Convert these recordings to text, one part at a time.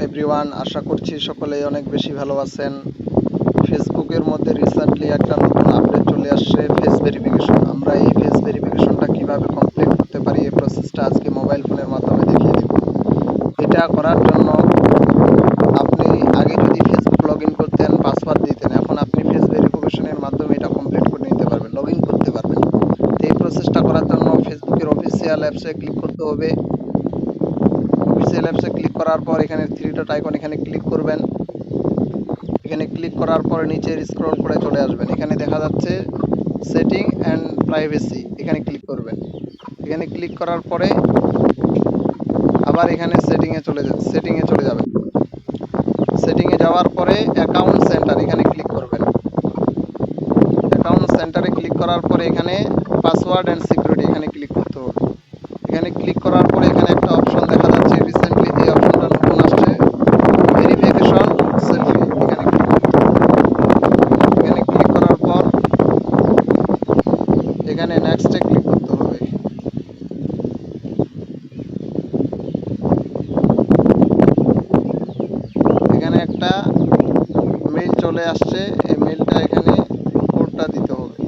Everyone, আশা করছি সকলেই অনেক বেশি ভালো আছেন। ফেসবুকের মধ্যে রিসেন্টলি একটা নতুন আপডেট চলে আসছে, ফেস ভেরিফিকেশন। আমরা এই ফেস ভেরিফিকেশনটা কিভাবে কমপ্লিট করতে পারি, এই প্রসেসটা আজকে মোবাইল ফোনের মাধ্যমে দেখিয়ে দেব। এটা করার জন্য আপনি আগে যদি ফেসবুক লগ ইন করতেন, পাসওয়ার্ড দিতেন, এখন আপনি ফেস ভেরিফিকেশনের মাধ্যমে এটা কমপ্লিট করে নিতে পারবেন, লগ ইন করতে পারবেন। তো এই প্রসেসটা করার জন্য ফেসবুকের অফিসিয়াল অ্যাপসে ক্লিক করতে হবে। অফিসিয়াল অ্যাপসে ক্লিক করার পর এখানে থ্রি ডট আইকন, এখানে ক্লিক করবেন। এখানে ক্লিক করার পরে নিচে স্ক্রল করে চলে আসবেন। এখানে দেখা যাচ্ছে সেটিং অ্যান্ড প্রাইভেসি, এখানে ক্লিক করবেন। এখানে ক্লিক করার পরে আবার এখানে সেটিংয়ে চলে যাবেন। সেটিংয়ে যাওয়ার পরে অ্যাকাউন্ট সেন্টার, এখানে ক্লিক করবেন। অ্যাকাউন্ট সেন্টারে ক্লিক করার পরে এখানে পাসওয়ার্ড অ্যান্ড সিকিউরিটি, এখানে ক্লিক করতে হবে। এখানে ক্লিক করার পরে এখানে একটা অপশন দেখা যাচ্ছে, রিসেন্টলি এই অপশনটা নতুন আসছে, ভেরিফিকেশন সেলফি, এখানে ক্লিক করার পর এখানে নেক্সটে ক্লিক করতে হবে। এখানে একটা মেইল চলে আসছে, এই মেইলটা এখানে কোডটা দিতে হবে।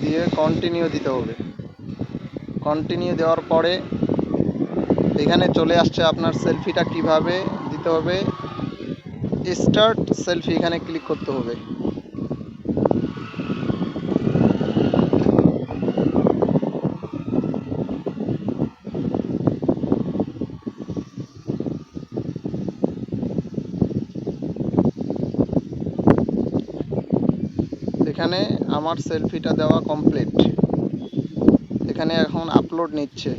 দিয়ে কন্টিনিউ দিতে হবে। কন্টিনিউ দেওয়ার পরে এখানে চলে আসছে আপনার সেলফিটা কিভাবে দিতে হবে। স্টার্ট সেলফি, এখানে ক্লিক করতে হবে। এখানে আমার সেলফিটা দেওয়া কমপ্লিট। এখানে এখন আপলোড নিচ্ছে,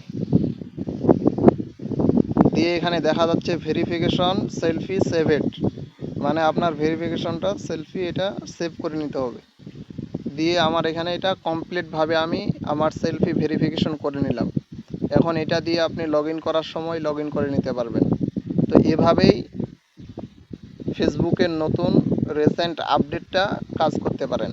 দিয়ে এখানে দেখা যাচ্ছে ভেরিফিকেশন সেলফি সেভড, মানে আপনার ভেরিফিকেশনটা সেলফি এটা সেভ করে নিতে হবে। দিয়ে আমার এখানে এটা কমপ্লিটভাবে আমি আমার সেলফি ভেরিফিকেশন করে নিলাম। এখন এটা দিয়ে আপনি লগ ইন করার সময় লগ ইন করে নিতে পারবেন। তো এভাবেই ফেসবুকের নতুন রিসেন্ট আপডেটটা কাজ করতে পারেন।